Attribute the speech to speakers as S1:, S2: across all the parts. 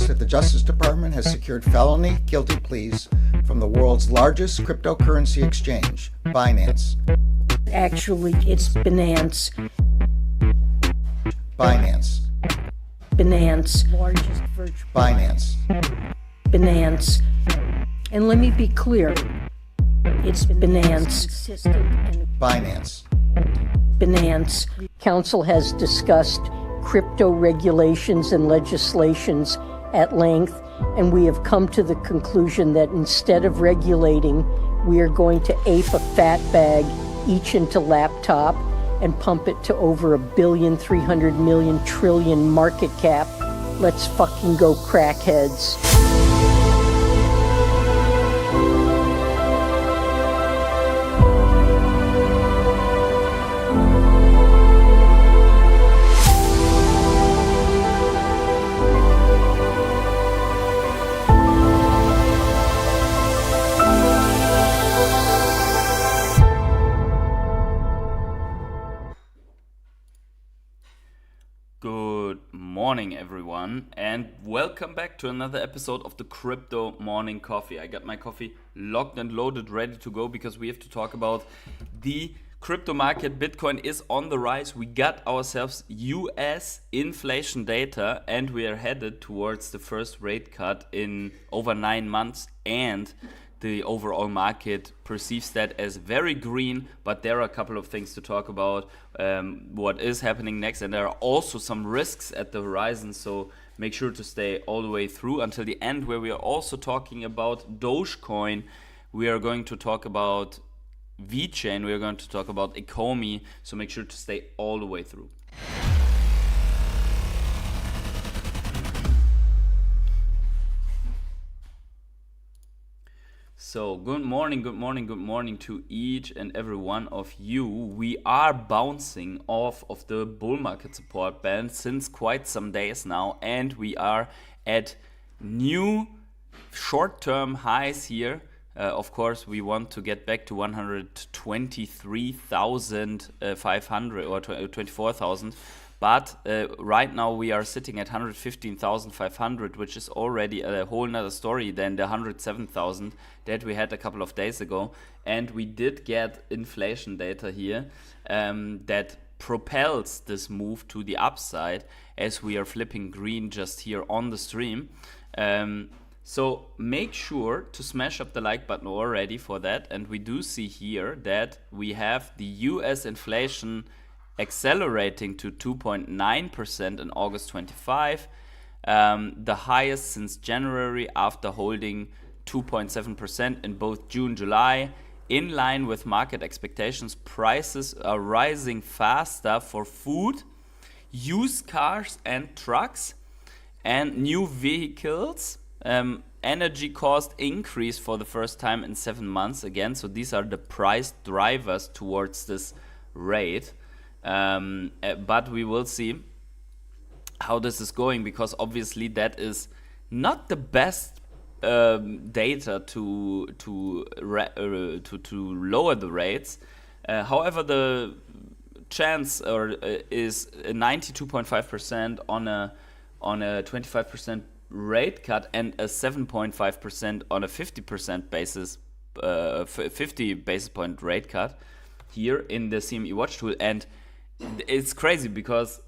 S1: that the Justice Department has secured felony guilty pleas from the world's largest cryptocurrency exchange, Binance.
S2: Actually, it's Binance.
S1: Binance.
S2: Binance. Largest virtual.
S1: Binance.
S2: Binance. And let me be clear. It's Binance.
S1: Binance.
S2: Binance. Council has discussed crypto regulations and legislations at length, and we have come to the conclusion that instead of regulating, we are going to ape a fat bag each into laptop and pump it to over $1,300,000,000,000,000,000,000,000 market cap. Let's fucking go, crackheads.
S3: Good morning, everyone, and welcome back to another episode of the Crypto Morning Coffee. I got my coffee locked and loaded, ready to go, because we have to talk about the crypto market. Bitcoin is on the rise. We got ourselves US inflation data, and we are headed towards the first rate cut in over 9 months, and the overall market perceives that as very green, but there are a couple of things to talk about, what is happening next, and there are also some risks at the horizon, so make sure to stay all the way through until the end, where we are also talking about Dogecoin. We are going to talk about VeChain, we are going to talk about Ecomi, so make sure to stay all the way through. So good morning to each and every one of you. We are bouncing off of the bull market support band since quite some days now, and we are at new short-term highs here. Of course, we want to get back to 123,500 or 24,000. But right now we are sitting at 115,500, which is already a whole nother story than the 107,000 that we had a couple of days ago. And we did get inflation data here that propels this move to the upside as we are flipping green just here on the stream. So make sure to smash up the like button already for that. And we do see here that we have the US inflation accelerating to 2.9% in August 25, the highest since January, after holding 2.7% in both June, July. In line with market expectations, prices are rising faster for food, used cars and trucks, and new vehicles. Energy cost increase for the first time in 7 months again. So these are the price drivers towards this rate. But we will see how this is going, because obviously that is not the best data to lower the rates. However, the chance is 92.5% on a 25% rate cut, and a 7.5% on a 50% basis, 50 basis point rate cut here in the CME watch tool. And it's crazy because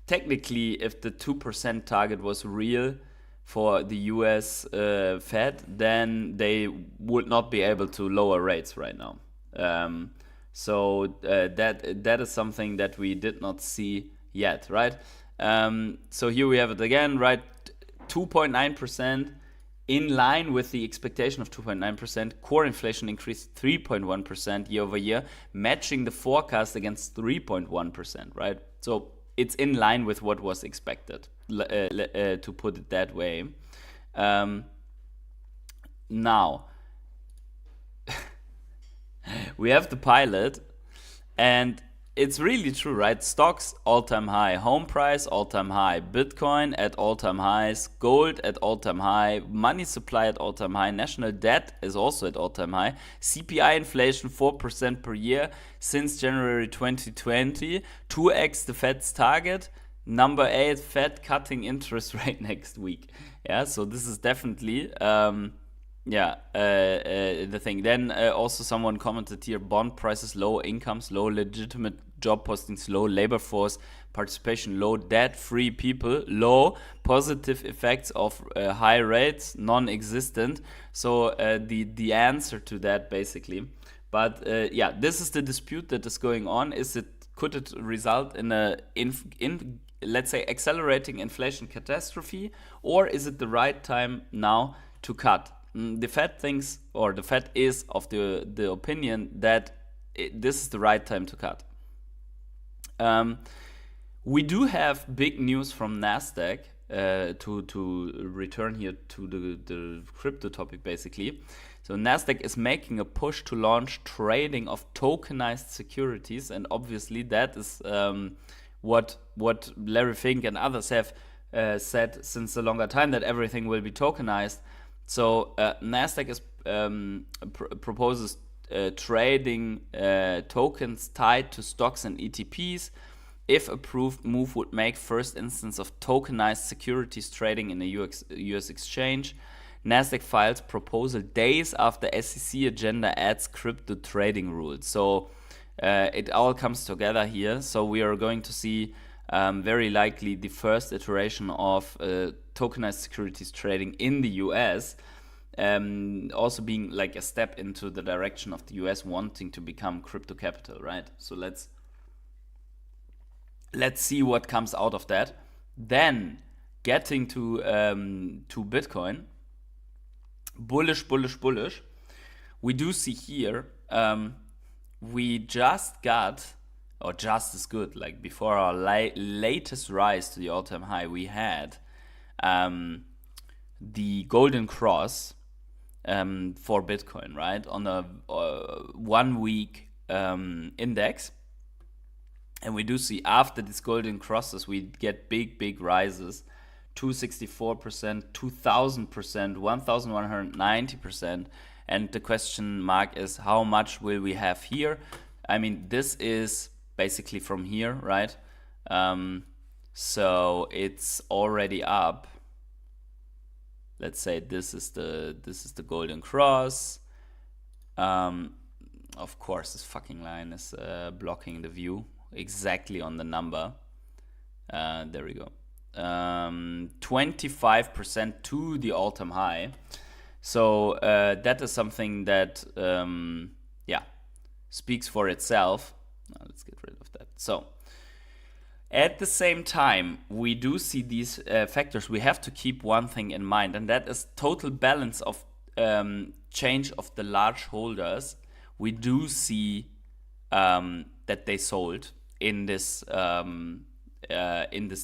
S3: technically, if the 2% target was real for the US Fed, then they would not be able to lower rates right now. So that is something that we did not see yet, right? So here we have it again, right? 2.9%. In line with the expectation of 2.9%, core inflation increased 3.1% year over year, matching the forecast against 3.1%, right? So it's in line with what was expected, to put it that way. Now, we have the pilot, and it's really true, right? Stocks, all-time high. Home price, all-time high. Bitcoin at all-time highs. Gold at all-time high. Money supply at all-time high. National debt is also at all-time high. CPI inflation 4% per year since January 2020. 2x the Fed's target. Number 8, Fed cutting interest rate next week. Yeah, so this is definitely the thing. Then also someone commented here, bond prices low, incomes low, legitimate job postings low, labor force participation low, debt-free people low, positive effects of high rates non-existent. So the answer to that basically. But this is the dispute that is going on. Could it result in a let's say accelerating inflation catastrophe, or is it the right time now to cut? The Fed thinks, or the Fed is of the opinion that this is the right time to cut. We do have big news from Nasdaq to return here to the crypto topic basically. So Nasdaq is making a push to launch trading of tokenized securities, and obviously that is what Larry Fink and others have said since a longer time, that everything will be tokenized. So Nasdaq is proposes trading tokens tied to stocks and ETPs. If approved, move would make first instance of tokenized securities trading in a US exchange. Nasdaq files proposal days after SEC agenda adds crypto trading rules. So it all comes together here. So we are going to see very likely the first iteration of tokenized securities trading in the US, also being like a step into the direction of the US wanting to become crypto capital, right? So let's see what comes out of that. Then getting to Bitcoin, bullish. We do see here, we just got, or just as good, like before our latest rise to the all-time high, we had the golden cross for Bitcoin, right? On a 1 week index. And we do see after these golden crosses, we get big rises, 264%, 2000%, 1190%. And the question mark is, how much will we have here? I mean, this is basically from here, right? So it's already up. Let's say this is the golden cross. Of course, this fucking line is blocking the view exactly on the number. There we go. 25% to the all-time high. So that is something that speaks for itself. Now let's get rid of that. So at the same time, we do see these factors. We have to keep one thing in mind, and that is total balance of change of the large holders. We do see that they sold in this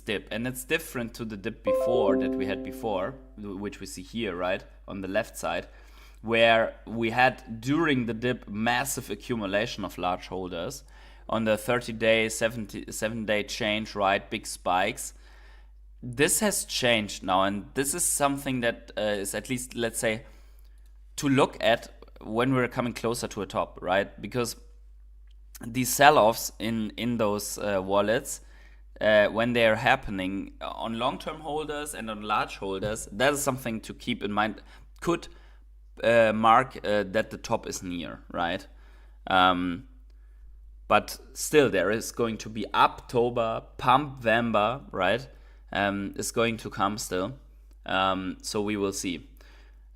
S3: dip, and it's different to the dip before that we had before, which we see here, right on the left side, where we had during the dip massive accumulation of large holders. On the 30-day, 7-day change, right, big spikes. This has changed now, and this is something that is at least, let's say, to look at when we're coming closer to a top, right? Because these sell-offs in those wallets, when they are happening on long-term holders and on large holders, that is something to keep in mind. Could mark that the top is near, right? But still, there is going to be October, Pump Vember, right? Is going to come still. So we will see.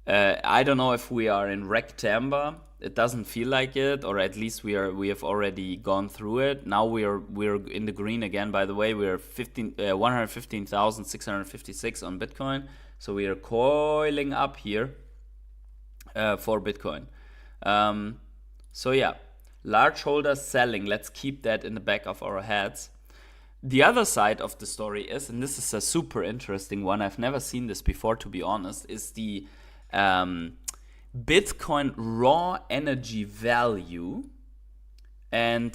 S3: I don't know if we are in Rectember. It doesn't feel like it, or at least we have already gone through it. Now we're in the green again. By the way, we're 115,656 on Bitcoin. So we are coiling up here for Bitcoin. So yeah, large holders selling. Let's keep that in the back of our heads. The other side of the story is, and this is a super interesting one, I've never seen this before, to be honest, is the Bitcoin raw energy value. And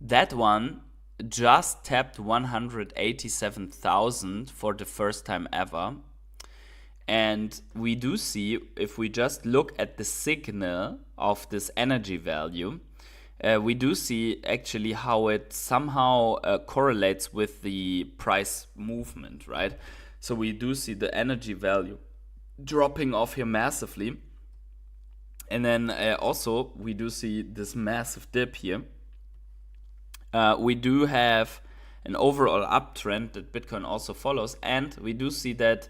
S3: that one just tapped 187,000 for the first time ever. And we do see, if we just look at the signal of this energy value, we do see actually how it somehow correlates with the price movement, right? So we do see the energy value dropping off here massively. And then also we do see this massive dip here. We do have an overall uptrend that Bitcoin also follows. And we do see that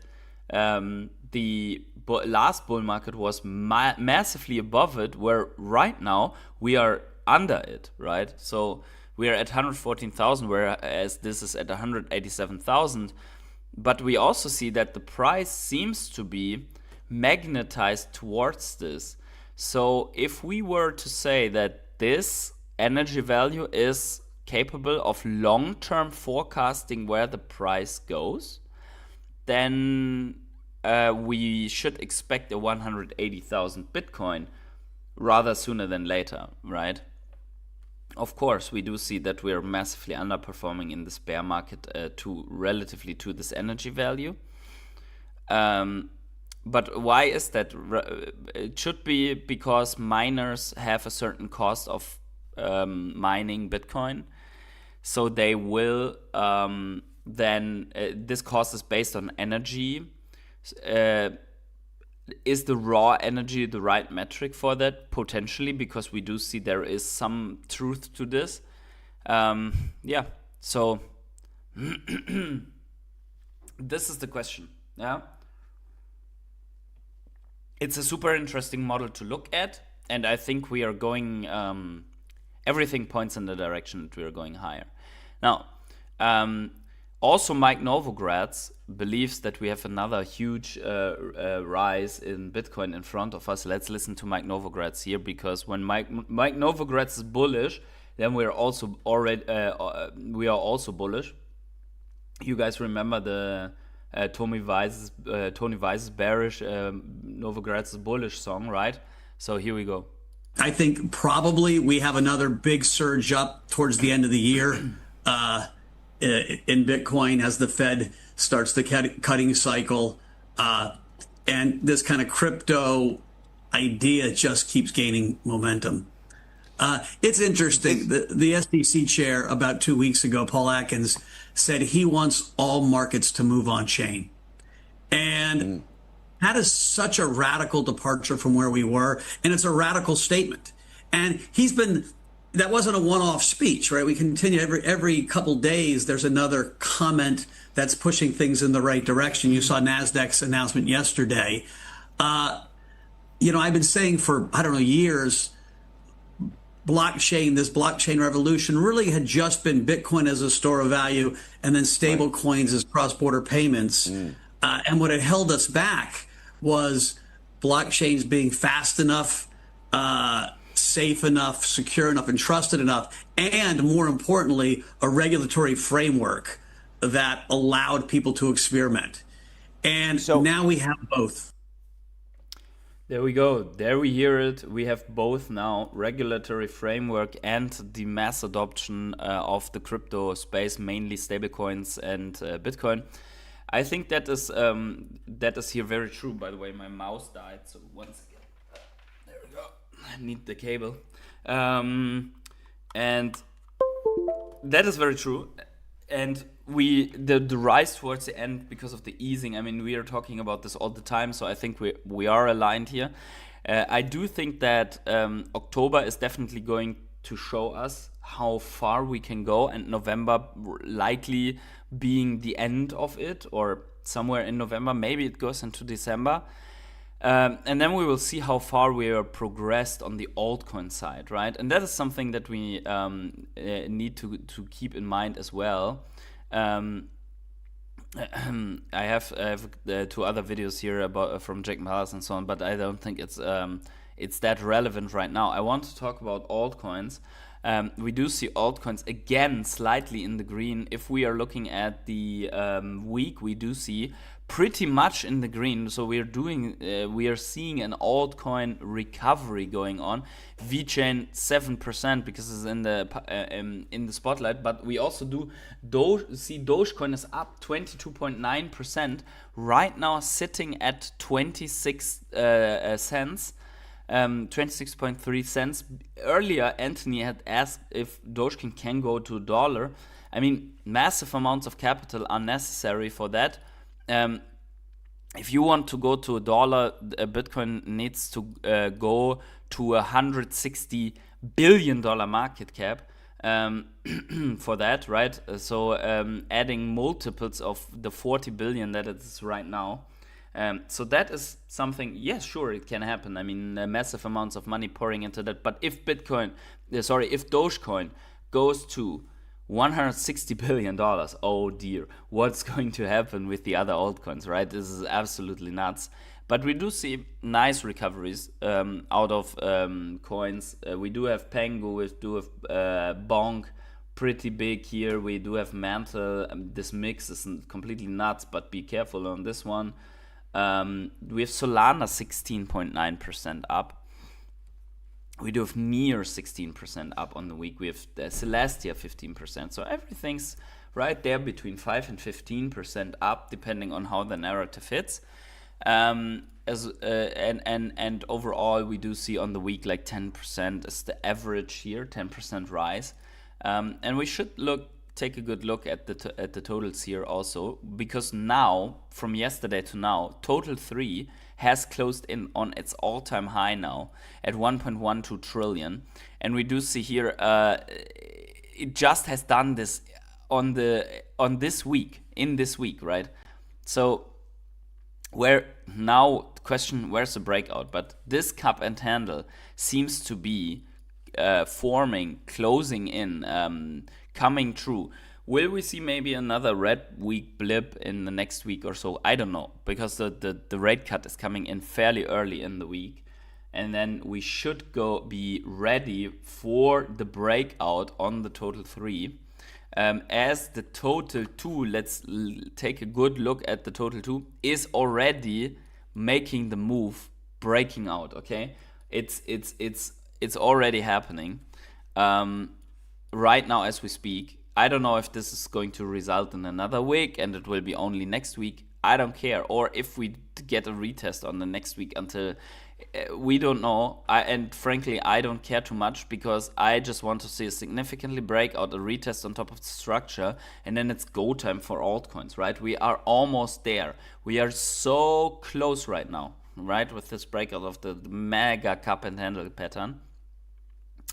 S3: the last bull market was massively above it, where right now we are under it, right? So we are at 114,000, whereas this is at 187,000. But we also see that the price seems to be magnetized towards this. So if we were to say that this energy value is capable of long-term forecasting where the price goes, then we should expect a 180,000 Bitcoin rather sooner than later, right? Of course, we do see that we are massively underperforming in this bear market relatively to this energy value. But why is that? It should be because miners have a certain cost of mining Bitcoin. So they will then, this cost is based on energy. Is the raw energy the right metric for that? Potentially, because we do see there is some truth to this. Yeah, so this is the question. Yeah, it's a super interesting model to look at, and I think we are going. Everything points in the direction that we are going higher. Now, also Mike Novogratz believes that we have another huge rise in Bitcoin in front of us. Let's listen to Mike Novogratz here, because when Mike Novogratz is bullish, then we are also bullish. You guys remember the Tony Weiss's bearish, Novogratz's bullish song, right? So here we go.
S4: I think probably we have another big surge up towards the end of the year in Bitcoin as the Fed starts the cutting cycle. And this kind of crypto idea just keeps gaining momentum. It's interesting. The SEC chair about 2 weeks ago, Paul Atkins, said he wants all markets to move on chain. And that is such a radical departure from where we were. And it's a radical statement. And that wasn't a one-off speech, right? We continue every couple days. There's another comment that's pushing things in the right direction. You saw NASDAQ's announcement yesterday. I've been saying for, years, this blockchain revolution really had just been Bitcoin as a store of value and then stable coins as cross-border payments. And what had held us back was blockchains being fast enough, safe enough, secure enough, and trusted enough, and more importantly, a regulatory framework that allowed people to experiment. And so now we have both.
S3: There we go. There we hear it. We have both now, regulatory framework and the mass adoption of the crypto space, mainly stablecoins and Bitcoin. I think that is here very true. By the way, my mouse died, so once again, there we go. I need the cable, and that is very true. And the rise towards the end because of the easing. I mean, we are talking about this all the time, so I think we are aligned here. I do think that October is definitely going to show us how far we can go, and November likely being the end of it, or somewhere in November. Maybe it goes into December. And then we will see how far we are progressed on the altcoin side, right? And that is something that we need to keep in mind as well. I have 2 other videos here about from Jack Mallers and so on, but I don't think it's that relevant right now. I want to talk about altcoins. We do see altcoins again slightly in the green. If we are looking at the week, we do see pretty much in the green. So we are seeing an altcoin recovery going on. VeChain 7% because it's in the spotlight, but we also see Dogecoin is up 22.9% right now, sitting at 26 cents. 26.3 cents. Earlier, Anthony had asked if Dogecoin can go to $1. I mean, massive amounts of capital are necessary for that. If you want to go to $1, Bitcoin needs to go to $160 billion market cap for that, right? So adding multiples of the 40 billion that it is right now. So that is something, yes, sure, it can happen. I mean, massive amounts of money pouring into that. But if if Dogecoin goes to $160 billion, oh dear, what's going to happen with the other altcoins, right? This is absolutely nuts. But we do see nice recoveries out of coins. We do have Pengu, we do have Bonk, pretty big here. We do have Mantle. This mix is completely nuts, but be careful on this one. We have Solana 16.9% up. We do have near 16% up on the week. We have Celestia 15%. So everything's right there between 5 and 15% up, depending on how the narrative hits. And overall, we do see on the week like 10% is the average here, 10% rise. And we should take a good look at the totals here also, because now, from yesterday to now, total 3 has closed in on its all-time high now at 1.12 trillion. And we do see here, it just has done this in this week, right? So where's the breakout? But this cup and handle seems to be forming, closing in, coming true. Will we see maybe another red week blip in the next week or so? I don't know, because the rate cut is coming in fairly early in the week. And then we should be ready for the breakout on the total 3. As the total 2, let's take a good look at the total 2, is already making the move, breaking out, okay? It's already happening right now as we speak. I don't know if this is going to result in another week and it will be only next week. I don't care. Or if we get a retest on the next week until we don't know. And frankly, I don't care too much, because I just want to see a significantly breakout, a retest on top of the structure, and then it's go time for altcoins, right? We are almost there. We are so close right now, right? With this breakout of the mega cup and handle pattern.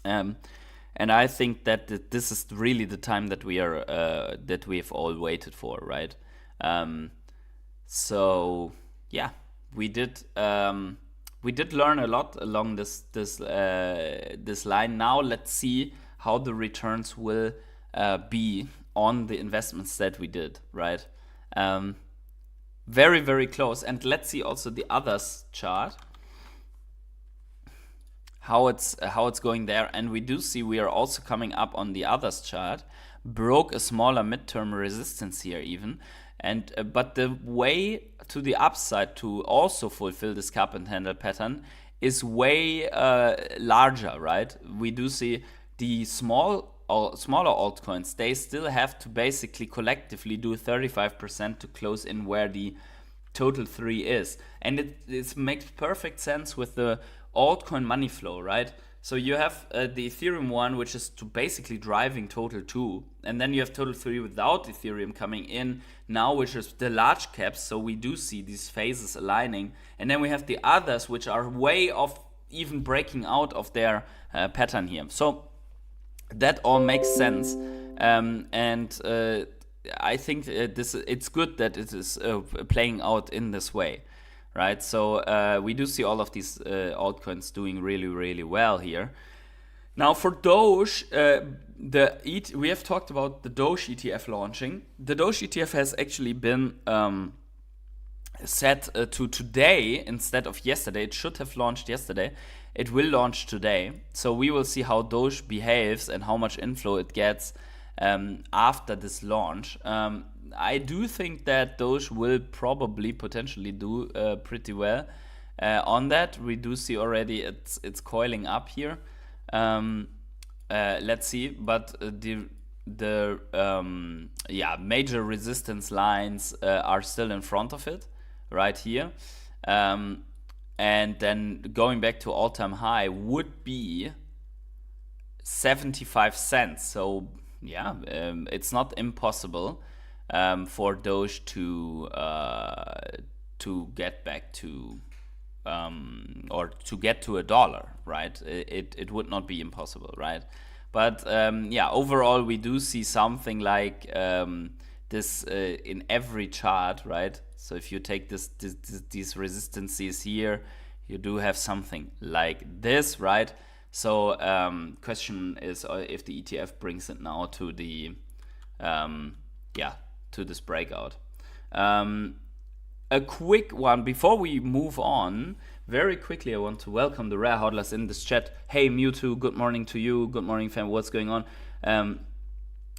S3: And I think that this is really the time that we have all waited for, right? So yeah, we did learn a lot along this line. Now let's see how the returns will be on the investments that we did, right? Very, very close. And let's see also the others chart, how it's going there. And we do see we are also coming up on the others chart, broke a smaller midterm resistance here even, and but the way to the upside to also fulfill this cup and handle pattern is way larger, right? We do see the smaller altcoins, they still have to basically collectively do 35% to close in where the total 3 is, and it makes perfect sense with the altcoin money flow, right? So you have the Ethereum one, which is to basically driving total 2, and then you have total 3 without Ethereum coming in now, which is the large caps. So we do see these phases aligning, and then we have the others, which are way off, even breaking out of their pattern here. So that all makes sense, and I think it's good that it is playing out in this way. Right, so we do see all of these altcoins doing really, really well here. Now for Doge, we have talked about the Doge ETF launching. The Doge ETF has actually been set to today instead of yesterday. It should have launched yesterday. It will launch today. So we will see how Doge behaves and how much inflow it gets after this launch. I do think that Doge will probably potentially do pretty well on that. We do see already it's coiling up here. Let's see, but the major resistance lines are still in front of it right here. and then going back to all-time high would be 75 cents. So yeah, it's not impossible for Doge to get back to or to get to $1, right? It would not be impossible, right? But yeah, overall we do see something like this in every chart, right? So if you take these resistances here, you do have something like this, right? So question is if the ETF brings it now to the to this breakout. A quick one before we move on. Very quickly, I want to welcome the rare hodlers in this chat. Hey Mewtwo, good morning to you. Good morning, fam. What's going on?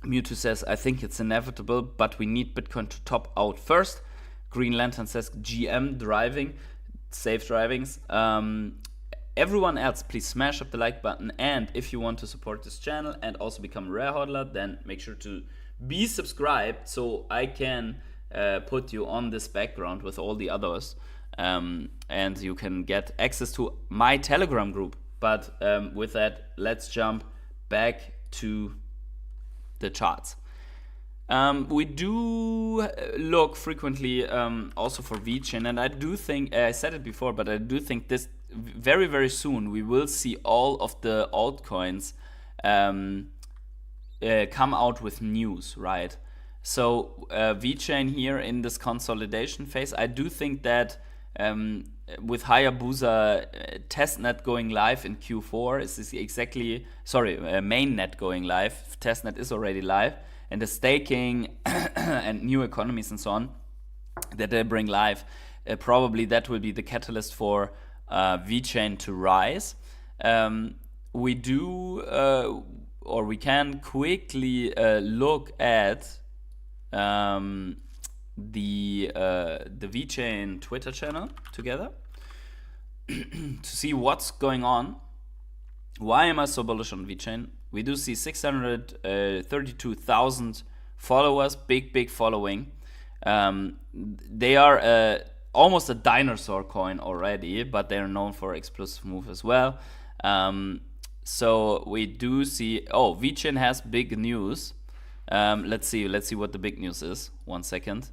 S3: Mewtwo says, I think it's inevitable, but we need Bitcoin to top out first. Green Lantern says, GM driving, safe drivings. Everyone else, please smash up the like button. And if you want to support this channel and also become a rare hodler, then make sure to be subscribed so I can put you on this background with all the others. And you can get access to my Telegram group. But with that, let's jump back to the charts. We do look frequently also for VeChain, and I do think, I said it before, but I do think this very, very soon we will see all of the altcoins come out with news, right? So VeChain here in this consolidation phase, I do think that with Hayabusa testnet going live in Q4, is this exactly, sorry, mainnet going live, testnet is already live, and the staking and new economies and so on that they bring live, probably that will be the catalyst for VeChain to rise. We do, or we can quickly look at the VeChain Twitter channel together to see what's going on. Why am I so bullish on VeChain? We do see 632,000 followers, big following. They are almost a dinosaur coin already, but they are known for explosive move as well. So we do see, VeChain has big news. Let's see what the big news is. 1 second.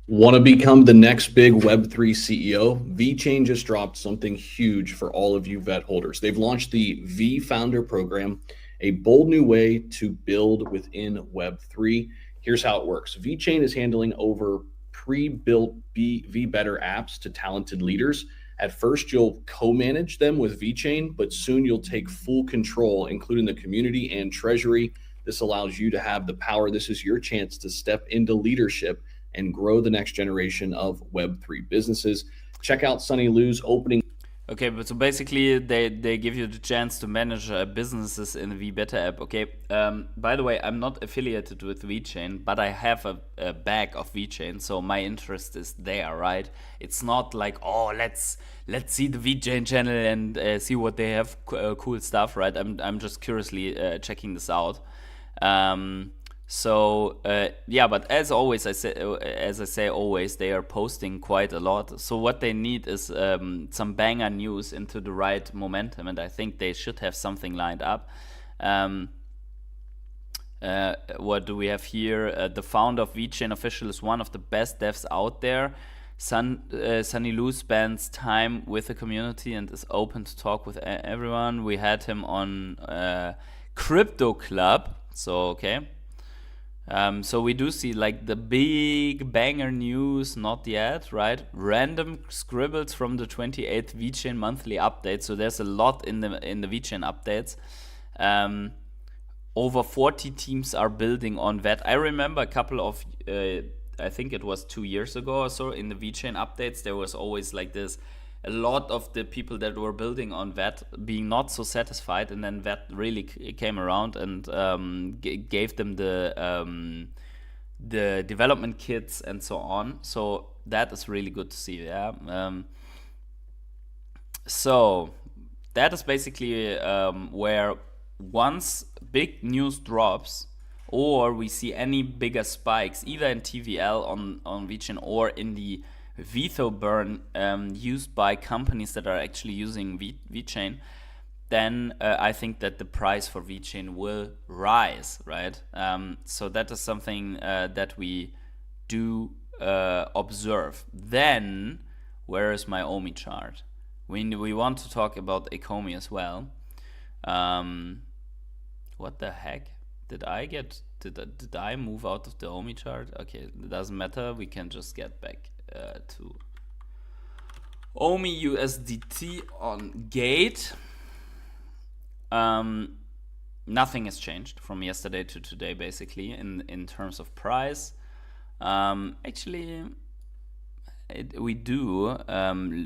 S5: Want to become the next big Web3 CEO? VeChain just dropped something huge for all of you VET holders. They've launched the V Founder Program, a bold new way to build within Web3. Here's how it works. VeChain is handling over pre-built VBetter apps to talented leaders. At first, you'll co-manage them with VeChain, but soon you'll take full control, including the community and treasury. This allows you to have the power. This is your chance to step into leadership and grow the next generation of Web3 businesses. Check out Sunny Lou's opening.
S3: Okay, but so basically they give you the chance to manage businesses in the VBetter app. Okay, by the way, I'm not affiliated with VeChain, but I have a bag of VeChain, so my interest is there, right? It's not like, let's see the VeChain channel and see what they have cool stuff, right? I'm just curiously checking this out. Yeah, but as always, as I say always, they are posting quite a lot. So what they need is some banger news into the right momentum, and I think they should have something lined up. What do we have here? The founder of VeChain official is one of the best devs out there. Sunny Lou spends time with the community and is open to talk with everyone. We had him on Crypto Club, so okay. So we do see like the big banger news, not yet, right? Random scribbles from the 28th VeChain monthly update. So there's a lot in the VeChain updates. Over 40 teams are building on that. I remember a couple of, I think it was 2 years ago or so, in the VeChain updates, there was always like this, a lot of the people that were building on that being not so satisfied, and then that really came around and gave them the development kits and so on. So that is really good to see. Yeah. So that is basically where once big news drops, or we see any bigger spikes, either in TVL on VeChain or in the VeVe burn used by companies that are actually using VeChain, then I think that the price for VeChain will rise, right? So that is something that we do observe. Then, where is my OMI chart? We want to talk about Ecomi as well. What the heck? Did I move out of the OMI chart? Okay, it doesn't matter. We can just get back to OMI USDT on Gate. Nothing has changed from yesterday to today, basically, in terms of price. Actually, we do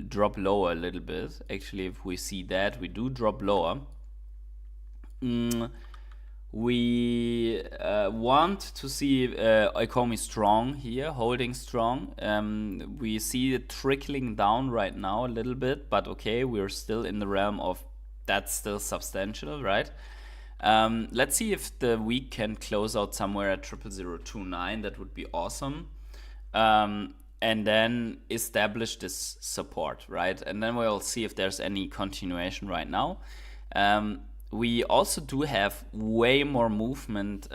S3: drop lower a little bit. Actually, if we see that, we do drop lower. We want to see Ecomi strong here, holding strong. We see it trickling down right now a little bit, but okay, we're still in the realm of that's still substantial, right? Let's see if the week can close out somewhere at 00029. That would be awesome. And then establish this support, right? And then we'll see if there's any continuation right now. We also do have way more movement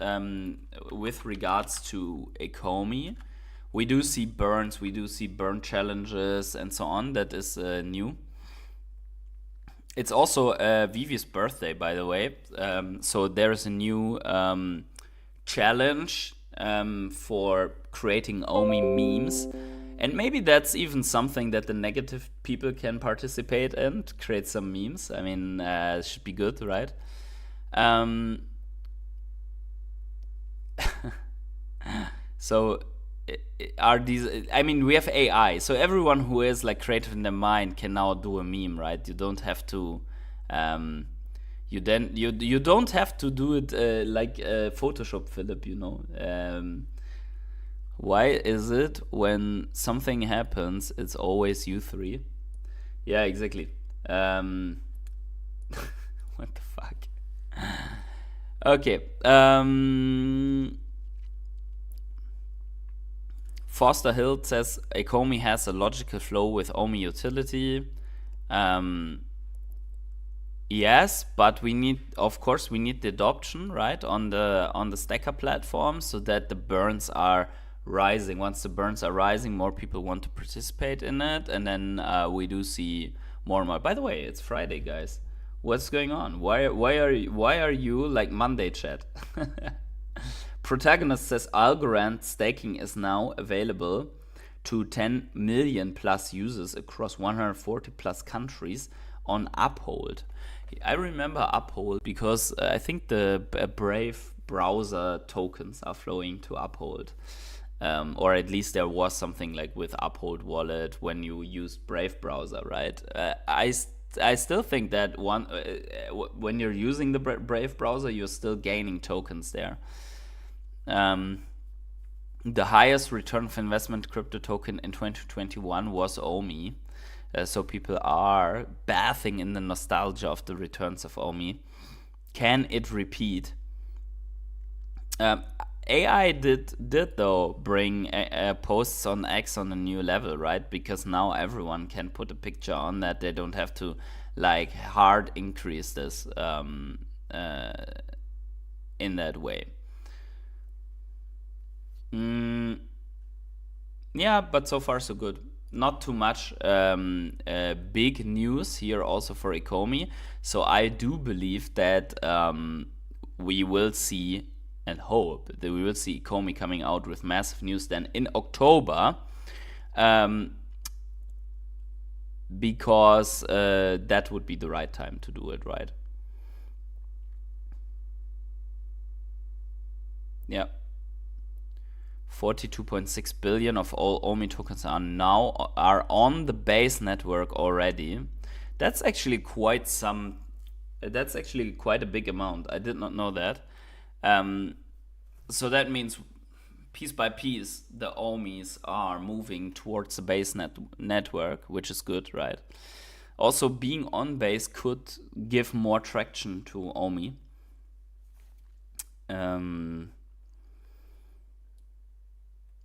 S3: with regards to Ecomi. We do see burns, we do see burn challenges and so on. That is new. It's also VeVe's birthday, by the way. So there is a new challenge for creating OMI memes. And maybe that's even something that the negative people can participate in, to create some memes. I mean, it should be good, right? So are these, I mean, we have AI, so everyone who is like creative in their mind can now do a meme, right? You don't have to you don't have to do it like Photoshop, Philip, you know. Why is it when something happens it's always you three? Yeah, exactly. What the fuck? Okay. Foster Hill says Ecomi has a logical flow with OMI utility. Yes, but we need, of course, we need the adoption, right, on the stacker platform, so that the burns are rising. Once the burns are rising, more people want to participate in it, and then we do see more and more. By the way, it's Friday, guys. What's going on? Why are you like Monday chat? Protagonist says Algorand staking is now available to 10 million plus users across 140 plus countries on Uphold. I remember Uphold because I think the Brave browser tokens are flowing to Uphold. Or at least there was something like with Uphold Wallet when you used Brave browser, right? I still think that when you're using the Brave browser, you're still gaining tokens there. The highest return of investment crypto token in 2021 was OMI. So people are bathing in the nostalgia of the returns of OMI. Can it repeat? AI did though bring posts on X on a new level, right? Because now everyone can put a picture on that. They don't have to like hard increase this in that way. Yeah, but so far so good. Not too much big news here also for Ecomi. So I do believe that we will see and hope that we will see Ecomi coming out with massive news then in October, because that would be the right time to do it, right? Yeah. 42.6 billion of all OMI tokens are on the base network already. That's actually quite some. That's actually quite a big amount. I did not know that. So that means piece by piece the OMIs are moving towards the base network, which is good, right? Also, being on base could give more traction to OMI.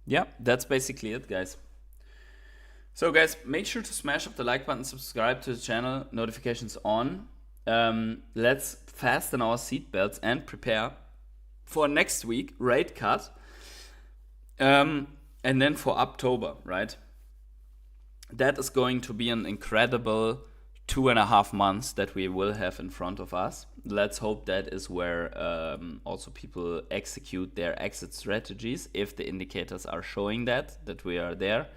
S3: Yeah, that's basically it, guys. So guys, make sure to smash up the like button, subscribe to the channel, notifications on. Let's fasten our seatbelts and prepare for next week, rate cut. And then for October, right? That is going to be an incredible 2.5 months that we will have in front of us. Let's hope that is where also people execute their exit strategies if the indicators are showing that we are there.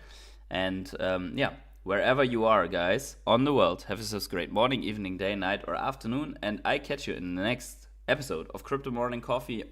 S3: And yeah, wherever you are, guys, on the world, have yourselves a great morning, evening, day, night, or afternoon. And I catch you in the next episode of Crypto Morning Coffee.